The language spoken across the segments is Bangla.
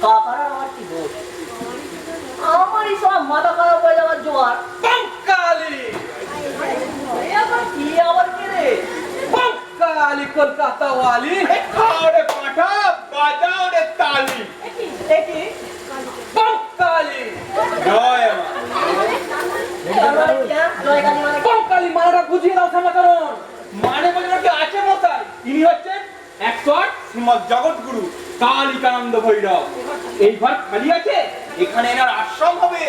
কাকারা আমার কি দোষ? আমারই সব মাথা খারাপ হয়ে যাওয়ার জোয়ার। বাঙালি কি আবার কে রে? বাঙালি কলকাতা ওয়ালি খাও রে পাঠা বাজাও রে তালি দেখি বাঙালি জয় মা বাঙালি মানেটা বুঝিয়ে দাও সমাচরণ। মানে বলে কি আছে মশাই? ইনি হচ্ছেন 108 শ্রীমৎ জগৎগুরু কালিকানন্দ ভৈরব। এই ঘর খালি আছে, এখানে এনার আশ্রম হবে।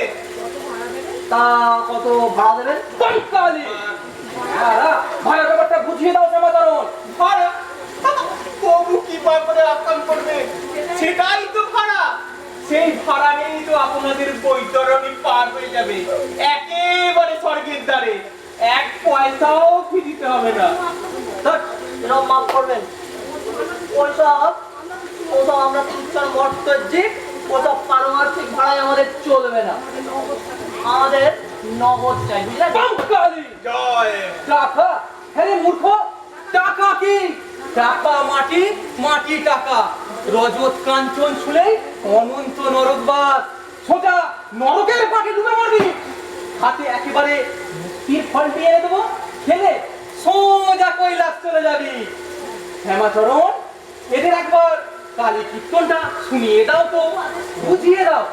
তা কত ভাড়া দেবেন? বাঙালি ভাড়া ব্যাপারটা বুঝিয়ে দাও সমাচরণ। ভাড়া প্রভু কি করে আকাম করবে, সেটাই তো ভাড়া। সেই ভাড়া নেই তো আপনাদের বৈতরণী পার হয়ে যাবে একেবারে স্বর্গের দ্বারে। এক পয়সাও ফি দিতে হবে না। এরকম মাফ করবেন, ওসব আমরা তুচ্ছার মর্তজিক ওসব পারমার্থিক ভাড়ায় আমাদের চলবে না। আমাদের নগদ চাই, বুঝলেন? বাঙালি জয়। টাকা? হ্যাঁ মূর্খ, টাকা কি? টাকা মাটি, মাটি টাকা। রজত কাঞ্চন ছুলেই অনন্ত নরকবাস। সোজা নরকের পাকে ডুবে মরবি। হাতে একেবারে মুক্তির ফলটি এনে দেবো, খেলে সোজা কৈলাস চলে যাবি। হেমাচরণ, এদের একবার কালী কীর্তনটা শুনিয়ে দাও তো, বুঝিয়ে দাও,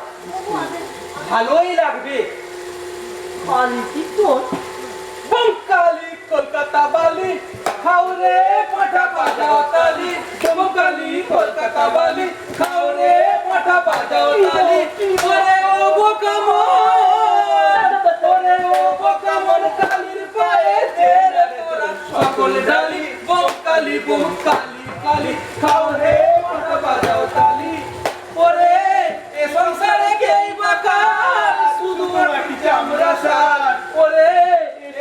ভালোই লাগবে। কালী কীর্তন? বাঙালি কলকাতা বালি খাও রে পাঠা বাজাও তালি। বাঙালি কলকাতা বালি খাও রে পাঠা বাজাও তালি। ওরে ও বোকামন, ওরে ও বোকামন, কালির পায়ে তেরে তোরা সকল ডালি। বাঙালি বাঙালি কালি খাও রে পাঠা বাজাও তালি। ওরে এ সংসারে কেই বাকার, শুধু মাটি চামড়া সার। ওরে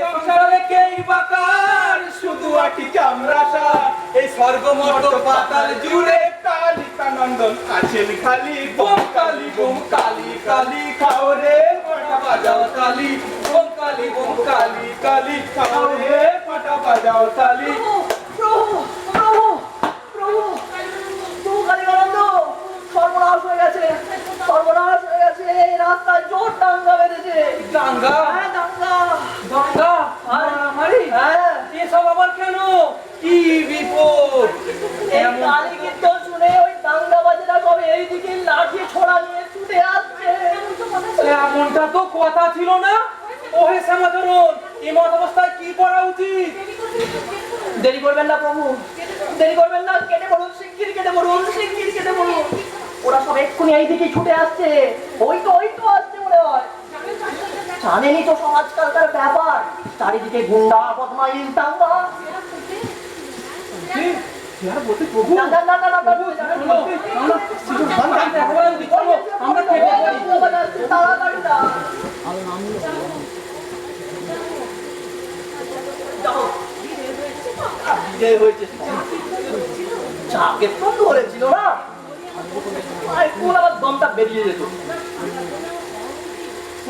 সংসারে কেই বাকার, শুধু আটি চামড়া সার। এই স্বর্গমর্ত পাতাল জুড়ে কালিকানন্দন আছেন খালি। বাঙালি বাঙালি কালি খাও রে পাঠা বাজাও তালি। বাঙালি বাঙালি কালি খাও রে পাঠা বাজাও তালি। প্রভু প্রভু প্রভু প্রভু কালীকানন্দ, সর্বনাশ হয়ে গেছে, সর্বনাশ হয়ে গেছে। এই রাস্তায় জোর দাঙ্গা বেঁধেছে। দাঙ্গা? হ্যাঁ দাঙ্গা। দাঙ্গা মারামারি? হ্যাঁ, এসব আবার কেন? কি বিপদ? এই কালী কীর্তন শুনে ওই দাঙ্গাবাজেরা সব এইদিকে লাঠি ছোড়া নিয়ে ছুটে আসছে। এমনটা তো কথা ছিল না। ওহে সমাচরণ, এমন অবস্থায় কি করা উচিত? দেরি করবেন না প্রভু, দেরি করবেন না। কেটে পড়ুন, শিগগির কেটে পড়ুন, শিগগির কেটে পড়ুন। ওরা সব এক্ষুনি এইদিকে ছুটে আসছে। ওই তো আসছে মনে হয়। জানেনই তো সমাজকালকার ব্যাপার, চারিদিকে গুন্ডা বদমাইশ দাঙ্গা। প্রভু না না না না না, তাড়াতাড়ি না। বিজয় হয়েছে, চাকে তো ধরেছিল না, কোন আবার দমটা বেরিয়ে যেত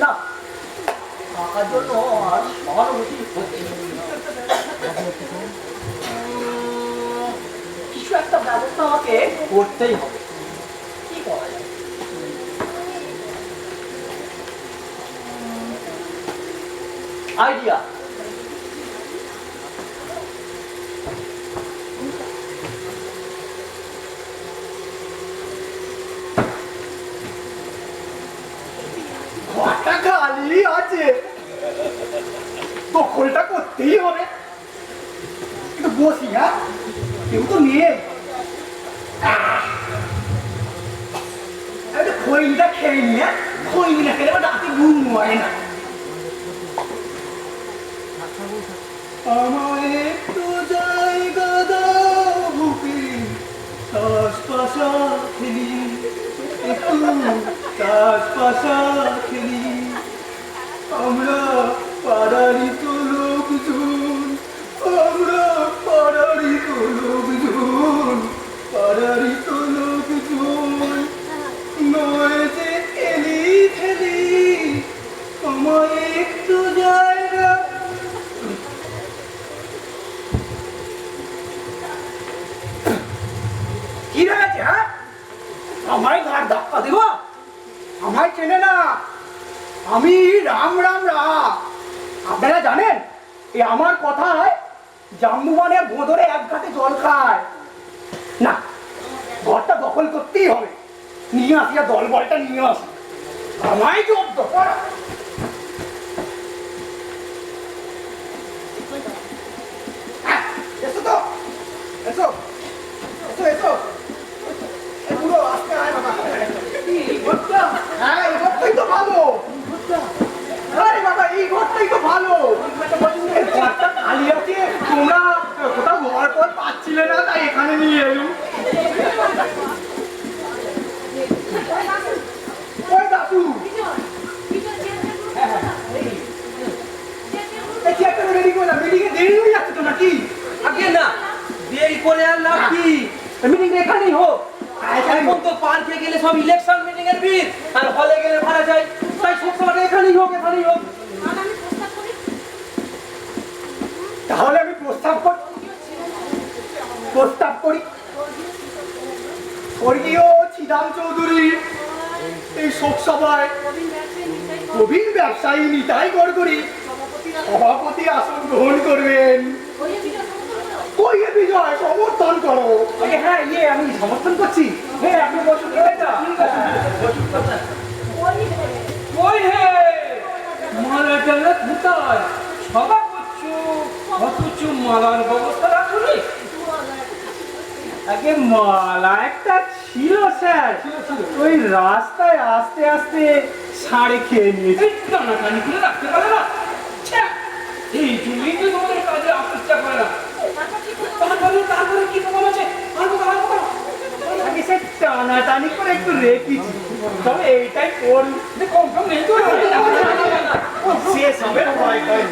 না। টাকার জন্য আর সহানুভূতি হচ্ছে। কিছু একটা ব্যবস্থা আমাকে করতেই হবে। কি করা যায়? আইডিয়া। ঘরটা খালি আছে, দখলটা করতেই হবে। একটু বসি, হ্যাঁ, কেউ তো নেই। খৈনিটা খেয়ে নি, হ্যাঁ, খৈনি না খেলে রাতে ঘুম হয় না। আমার একটু জায়গা দাও বুকে, শ্বাস পাশা খেলি, একটু শ্বাস পাশা খেলি। আমরা পাড়ারই তো লোকজন, আমরা পাড়ারই তো লোকজন, পাড়ারই তো লোকজন। নয় যে খেলি খেলি, আমার একটু জায়গা। কি হয়েছে? হ্যাঁ, আমায় ঘাট ধাক্কা দেবো? আমায় চেনে না, আমি রাম রাম রা। আপনারা জানেন এই আমার কথায় জাম্বুবানে বোঁদরে এক ঘাটে জল খায় না। ঘরটা দখল করতেই হবে, নিয়ে আসিয়া দল বলটা নিয়ে আসি, আমায় জব্দ করা। হ্যাঁ, এসো তো, এসো এসো এসো। এ বুড়ো, আস্তে আয় বাবা। হ্যাঁ, এই ঘরটাই তো ভালো। আরে বাবা, এই ঘরটাই তো ভালো। এই ঘরটা খালি আছে, তোমরা কোথাও ঘর পর পাচ্ছিলে না, তাই এখানে নিয়ে এলুম। ওই দাদু, এই চেয়ারটা রেডি করলাম, মিটিংয়ে দেরি হয়ে যাচ্ছে তো নাকি? আগে না, দেরি করে আর লাভ কি? মিটিংটা এখানেই হোক। এখন তো পার্কে গেলে সব ইলেকশন মিটিং এর ভিড়, আর হলে গেলে ভাড়া যায়। তাই সব সময় এখানেই হোক, এখানেই হোক। তাহলে আমি প্রস্তাব করি স্বর্গীয় চিদাম চৌধুরী এই শোক সভায় প্রবীণ ব্যবসায়ী নিতাই গড়করি সভাপতি আসন গ্রহণ করবেন। কইয়ে বিজয় সমর্থন করো। হ্যাঁ, আমি সমর্থন করছি। হ্যাঁ, আপনি বসুন। ওই হে মালা টালা কোথায়? সভা করছো অথচ মালার ব্যবস্থা রাখুনি। আগে মালা একটা ছিল স্যার, ওই রাস্তায় আস্তে আস্তে সাড়ে খেয়ে নিয়েছি। এই টানাটানি করে রাখতে পারে না। ছ্যা! এই জন্যই তো তোমাদের কাজে আপত্তি করে না। তারপরে কি প্রমাণ আছে? আগে সে টানাটানি করে একটু রেখেছি, তবে এইটাই করুন। কম নেই তো। শেষ হবে ভয় করে।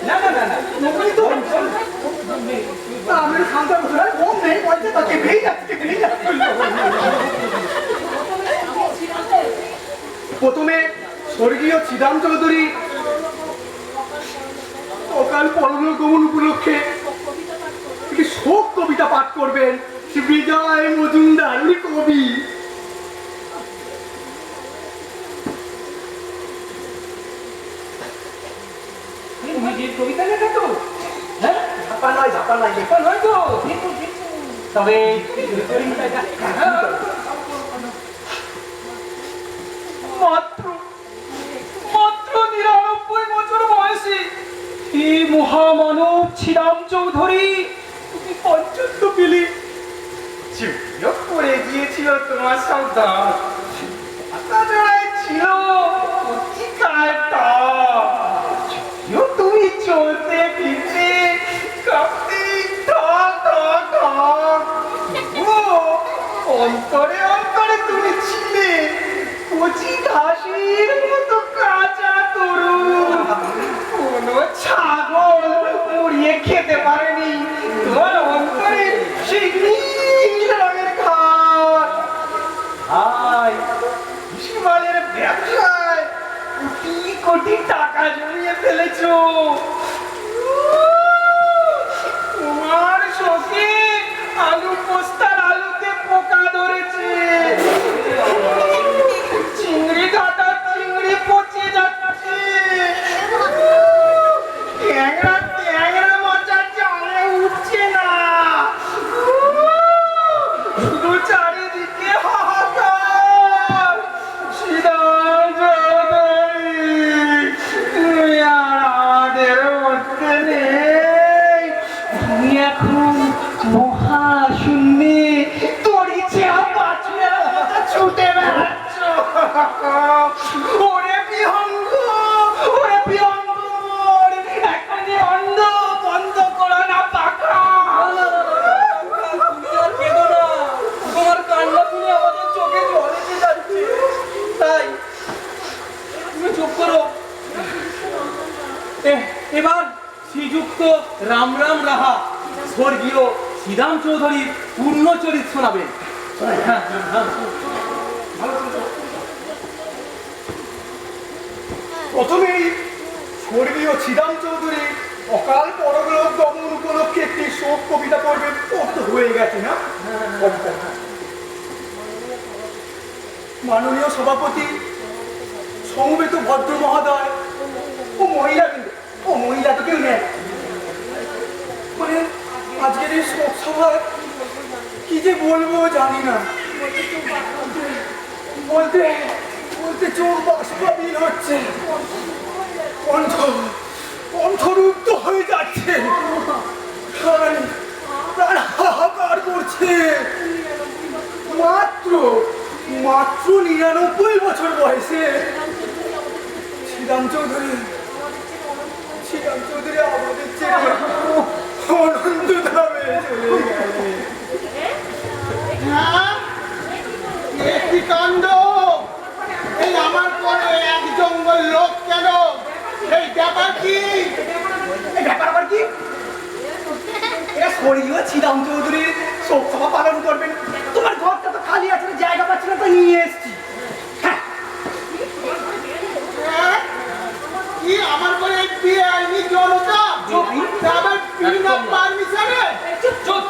না না না না, নকলি তো আমি শান্ত বসে কম নেই, বলছে তাকে ভেঙে যাচ্ছে। প্রথমে স্বর্গীয় চিদাম চৌধুরী অকাল পরলোকগমন উপলক্ষে একটি শোক কবিতা পাঠ করবেন। শ্রী বিজয় মজুমদার, উনি কবি। নিজের কবিতা লেখা তো? হ্যাঁ, ঝাপা নয় লেখা নয় তো। তবে মাত্র 99 বছর বয়সে এই মহামানব চিদাম চৌধুরী তুমি পঞ্চত্ব পেলে। চুপ করে গিয়েছিল তোমার সন্তান, জোড়ায় ছিল তুমি চলতে ফিরতে কাঁপতে ঠক ঠক ঠক। ও অন্তরে অন্তরে তুমি ছিলে কচি ঘাসের মতো কাঁচা তরুণ। কোনো ছাগল মুড়িয়ে খেতে পারেনি তোমার অন্তরে সেই নীল রঙের ঘাস। হাই, শিবালের ব্যবসায় কোটি কোটি টাকা জমিয়ে ফেলেছো। তোমার শোকে আলু পোস্তার আলুতে পোকা ধরেছে, চিংড়ি কাটা চিংড়ি পচে যাচ্ছে, ট্যাংরা ট্যাংরা মাচার জালে উঠছে না। শুধু চারিদিকে হাহাকার। চিদাম চৌধুরী, তুমি আর আমাদের মধ্যে নেই। তুমি এখন মহাশূন্যে তড়িছে পাঁচুয়া ছুটে বেড়াচ্ছ। ওরে বিহঙ্গ, ওরে বিহঙ্গ, এখনই অন্ধ বন্ধ করো না পাখা। কেঁদো না, তোমার কান্না শুনে আমাদের চোখে জল এসে যাচ্ছে। তাই তুমি চুপ করো। এবার শ্রীযুক্ত রাম রাম রাহা স্বর্গীয় চিদাম চৌধুরীর পূর্ণ চরিত শোনাবেন। প্রথমেই স্বর্গীয় চিদাম চৌধুরী অকাল পরলোক গমন উপলক্ষে একটি শোক কবিতা পড়বেন, ওর তো হয়ে গেছে না? মাননীয় সভাপতি, সমবেত ভদ্র মহোদয় ও মহিলা, ও মহিলা তো কেউ নেই, মানে আজকের এই শোক সভায় কি যে বলবো জানি না, বলতে বলতে চোখ বাষ্পাবিল হচ্ছে, কণ্ঠরুদ্ধ হয়ে যাচ্ছে, প্রাণ হাহাকার করছে। মাত্র 99 বছর বয়সে শ্রীরাম চৌধুরী আমাদের ছেড়ে অনন্ত ধামে চলে গেলেন। কি কাণ্ড! এই আমার পরে এক জঙ্গল লোক কেন? এই ব্যাপার কি? এই ব্যাপার আবার কি? এরা স্বর্গীয় শ্রীরাম চৌধুরীর শোক সভা পালন করবেন, তোমার ঘরটা তো খালি আছে, জায়গা পাচ্ছি না, তো নিয়ে এসছি। হ্যাঁ? কি আমার পরে বেআইনি জনতা? আবার বিনা পারমিশনে? চুপ!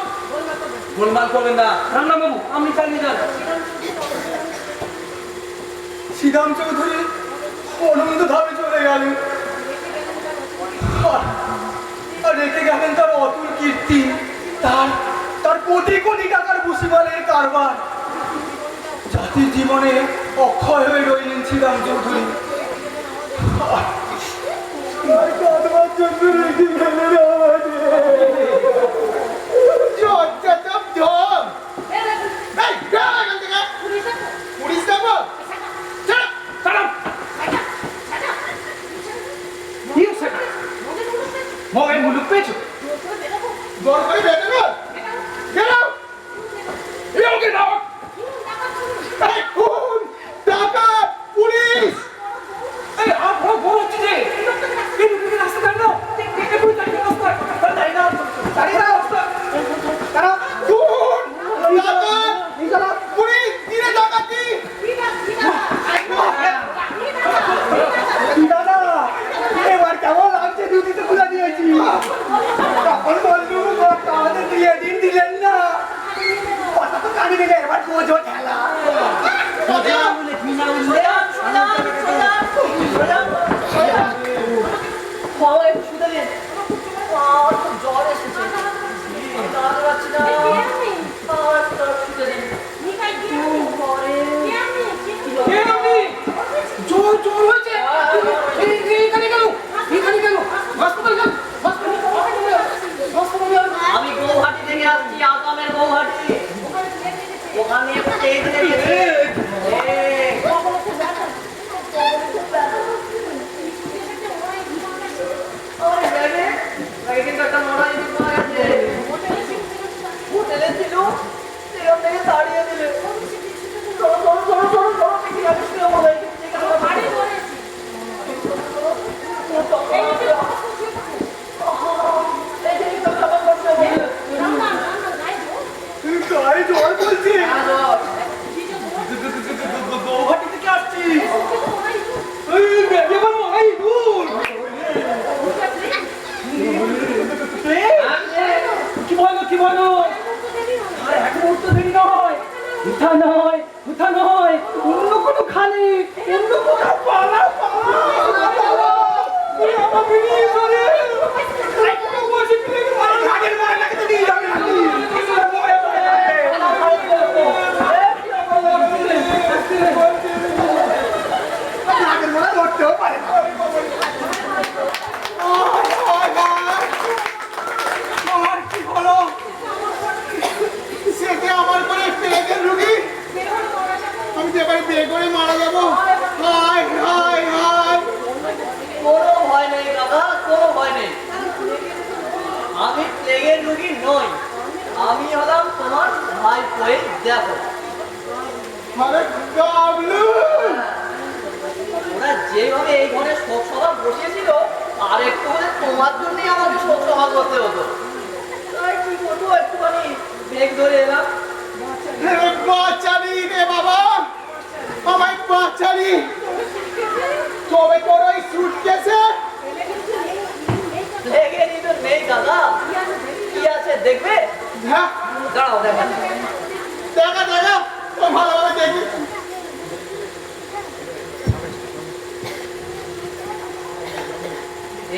গোলমাল করবেন না। রামনাথবাবু, আপনি চালিয়ে যান। শ্রীরাম চৌধুরী অনন্ত ধামে চলে গেলেন, আর রেখে গেলেন তার অতুল কীর্তি, তার কোটি কোটি টাকার ভুসিমালের কারবার। জাতির জীবনে অক্ষয় হয়ে রইলেন শ্রীরাম চৌধুরী। কাঁদবার জন্য রেখে গেলেন মোবাইল মুলুক পেয়েছো? দরকারি বেঁধে না গেলাম এরকম দাও। খুন টাকা পুলিশ এই আপনার বড় হচ্ছে যে এই রাস্তা দেন না, দেখে পুলিশ রাস্তা দাঁড়িয়ে দাও, দাঁড়িয়ে দাও। খুন টাকা পুলিশ দিনে ডাকাতি দাদা, এবার কেমন লাগছে? দুদিতে খুলে দিয়েছি, তখন বললু আমাদের দিয়ে দিলেন না, কথা তো কানি দিলে, এবার বোঝো ঠেলা। জ্বর এসেছে, দাঁড়াতে পারছি না, কে আপনি? জোর জোর হয়েছে। এখানে গেল, এখানে গেল। হাসপাতাল যান, হাসপাতাল। আমি গৌহাটি থেকে আসছি, আসামের গৌহাটি, ওখানে একটু এই দিকে গেছে। কিন্তু একটা মরা জিনিস পাওয়া গেছে, হোটেলে ছিল, সেখান থেকে তাড়িয়ে দিলে। চলো চলো চলো চলো চলো, ঠিক আছে, শুয়ে পড়ো, এই ঠিক আছে, বাড়ি ধরেছি। গায়ে জল বলছি, হ্যাঁ, ধর। গৌহাটি থেকে আসছি। কি বলো, কি বলো? আর এক মুহূর্ত দেরি নয়, উঠা নয়, উঠা নয়, অন্য কোনো খালি, অন্য কোথাও পালা, আমার বেরিয়ে করে ঘাটের মারা লাগে তো নিয়ে যাবে নাকি? ঘাটের মারা ধরতেও পারে না। আর কি হলো? সেটা আমার করে পেটের রুগী, আমি তো এবারে বিয়ে করে মারা যাবো। হায় হায় হায়! কোনো ভয় নেই দাদা, কোনো ভয় নেই। আমি প্লেগের রোগী নই, আমি হলাম তোমার ভাই বই। দেখো আরে গাবলু! ওরা যেভাবে এই ঘরে শোক সভা বসিয়েছিল, আর একটু হলে তোমার জন্যই আমাকে শোক সভা করতে হতো। তাই কি করবো, একটুখানি বেগ ধরে এলাম। বাচ্চারি রে বাবা, আমায় বাচ্চারি। তবে তোর ওই সুটকেসে লেগে নিতে নেই দাদা, দেখবে? হ্যাঁ দাঁড়াও দেখা। দেখা দেখা ও ভালোভাবে দেখি।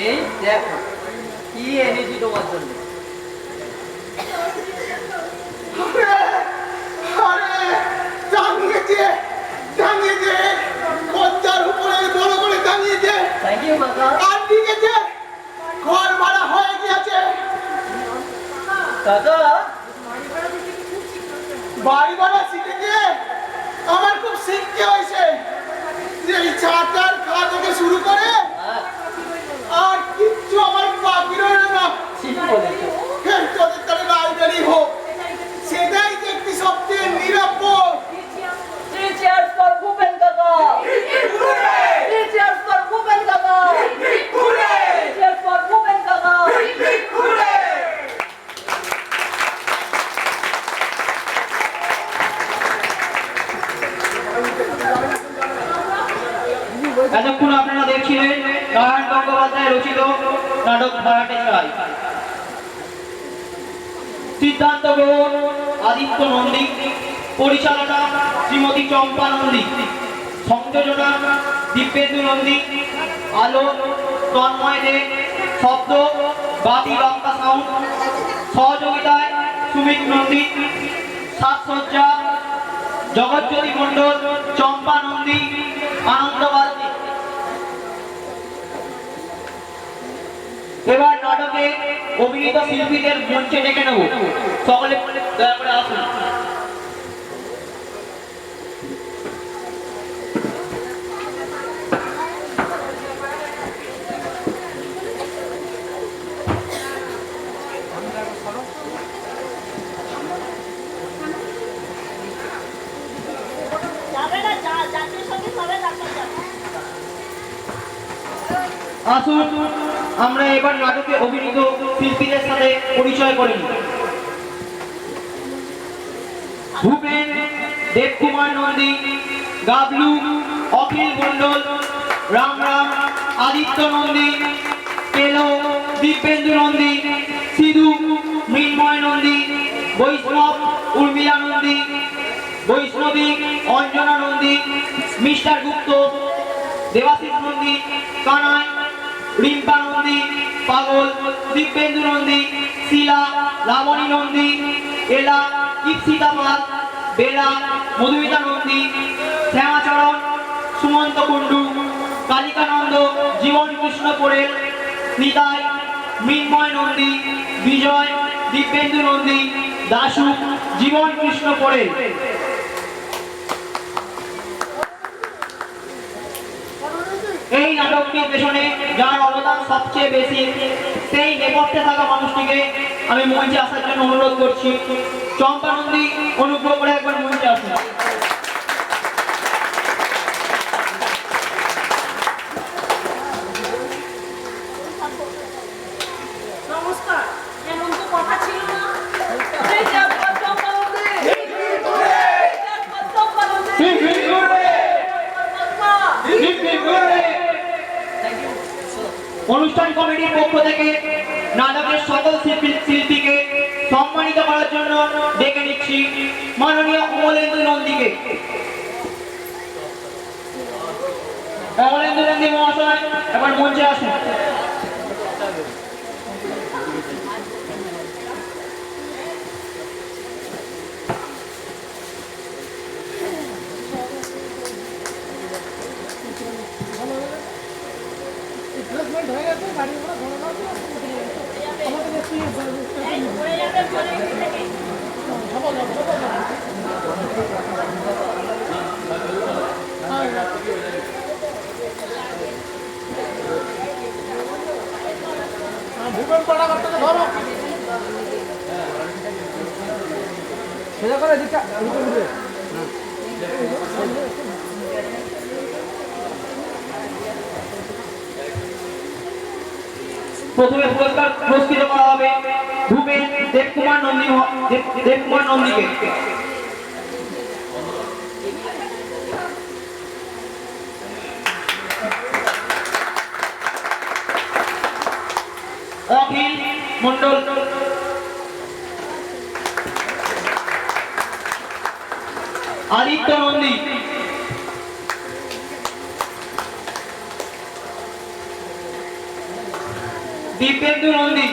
এই দেখো কি এনেছি তোমার জন্য। আরে টাঙিয়েছে টাঙিয়েছে পদ্মার উপরে বড় করে টাঙিয়েছে থ্যাংক ইউ কাকা। আর লিখেছে ঘর ভাড়া হয়ে গিয়েছে। কাকা বাড়ি ভাড়া শিখেছে আমার খুব শিখতে হয়েছে যে এই ছাতার খা থেকে শুরু করে আর কিচ্ছু আমার বাকি রইল না। ঠিক বলেছো। তোদের তাহলে লাইব্রেরি হোক সেটাই দেখতে সবচেয়ে নিরাপদ। Three cheers for Bhupen কাকা। Three cheers for Bhupen কাকা। Three cheers for Bhupen কাকা। এতক্ষণ আপনারা দেখছিলেন নারায়ণ গঙ্গোপাধ্যায় রচিত নাটক ভাড়াটে চাই। সিদ্ধান্ত গ্রহণ আদিত্য নন্দী, পরিচালনা শ্রীমতী চম্পা নন্দী, সংযোজনা দিব্যেন্দু নন্দী, আলো তন্ময় দে, শব্দ বাতি লঙ্কা সাউন্ড, সহযোগিতায় সুমিত নন্দী, সাজসজ্জা জগজ্যোতি মণ্ডল, চম্পা নন্দী, আনন্দ বালতি। এবার নাটকে অভিনীত শিল্পীদের মঞ্চে ডেকে নেব, সকলে দয়া করে আসুন। আসুন আমরা এবার নাটকে অভিনীত শিল্পীদের সাথে পরিচয় করে নিই। ভূপেন দেবকুমার নন্দী, গাবলু অখিল মণ্ডল, রাম রাম আদিত্য নন্দী, পেলো দিব্যেন্দু নন্দী, সিধু মৃন্ময় নন্দী, বৈষ্ণব উর্মিলা নন্দী, বৈষ্ণবী অঞ্জনা নন্দী, মিস্টার গুপ্ত দেবাশিস নন্দী, কানাই রিম্পা নন্দী, পাগল দিব্যেন্দু নন্দী, শিলা লাবণী নন্দী, এলা ইপসিতা পাল, বেলা মধুমিতা নন্দী, শ্যামাচরণ সুমন্ত কুণ্ডু, কালিকানন্দ জীবন কৃষ্ণ পোড়েল, নিতাই মৃন্ময় নন্দী, বিজয় দিব্যেন্দু নন্দী, দাশু জীবন কৃষ্ণ পোড়েল। এই নাটকটির পেছনে যার অবদান সবচেয়ে বেশি সেই নেপথ্যে থাকা মানুষটিকে আমি মঞ্চে আসার জন্য অনুরোধ করছি। চম্পা নন্দী অনুগ্রহ করে একবার মঞ্চে আসুন। নমস্কার, এমন তো কথা ছিল না। Three cheers for Champa Nandi. Three cheers for চম্পা নন্দী। অনুষ্ঠান কমিটির পক্ষ থেকে নাটকের সকল শিল্পীকে সম্মানিত করার জন্য ডেকে নিচ্ছি মাননীয় অমলেন্দু নন্দীকে। অমলেন্দু নন্দী মহাশয় এবার মঞ্চে আসুন। ভূপেন পাড়া করতে ধরো সেটা করে দিকটা প্রথমে পুরস্কার পুরস্কৃত করা হবে ভূপেন দেবকুমার নন্দীকে। অখিল মণ্ডল আদিত্য নন্দী, দীপেন্দু নন্দী,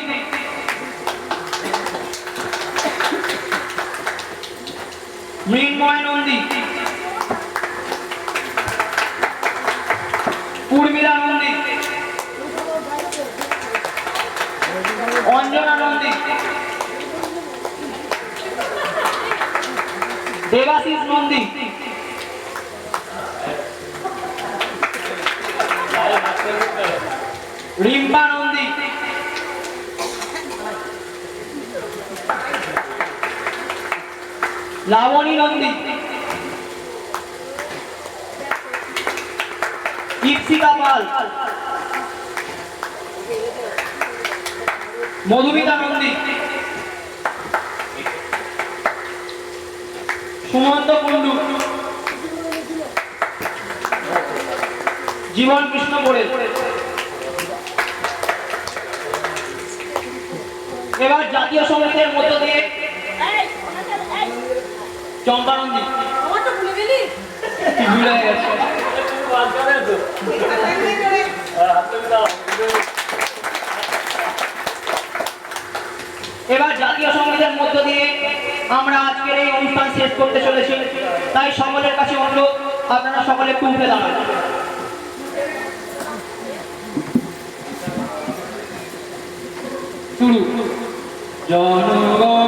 মৃন্ময় নন্দী, উর্মিলা নন্দী, অঞ্জনা নন্দী, দেবাশিস নন্দী, রিম্পা নন্দী, লাবণী নন্দী, ইপসিকা পাল, মধুমিতা নন্দী, সুমন্ত কুণ্ডু, জীবন কৃষ্ণ বড়ে। এবার জাতীয় সঙ্গীতের মধ্য দিয়ে চম্পা নন্দী। আমার তো ভুলে গেলি। কি ভুলে গেছে? এবার জাতীয় সঙ্গীতের মধ্য দিয়ে আমরা আজকের এই অনুষ্ঠান শেষ করতে চলেছি, তাই সকলের কাছে অনুরোধ আপনারা সকলে একটু উঠে দাঁড়ান। শুরু। জনগণ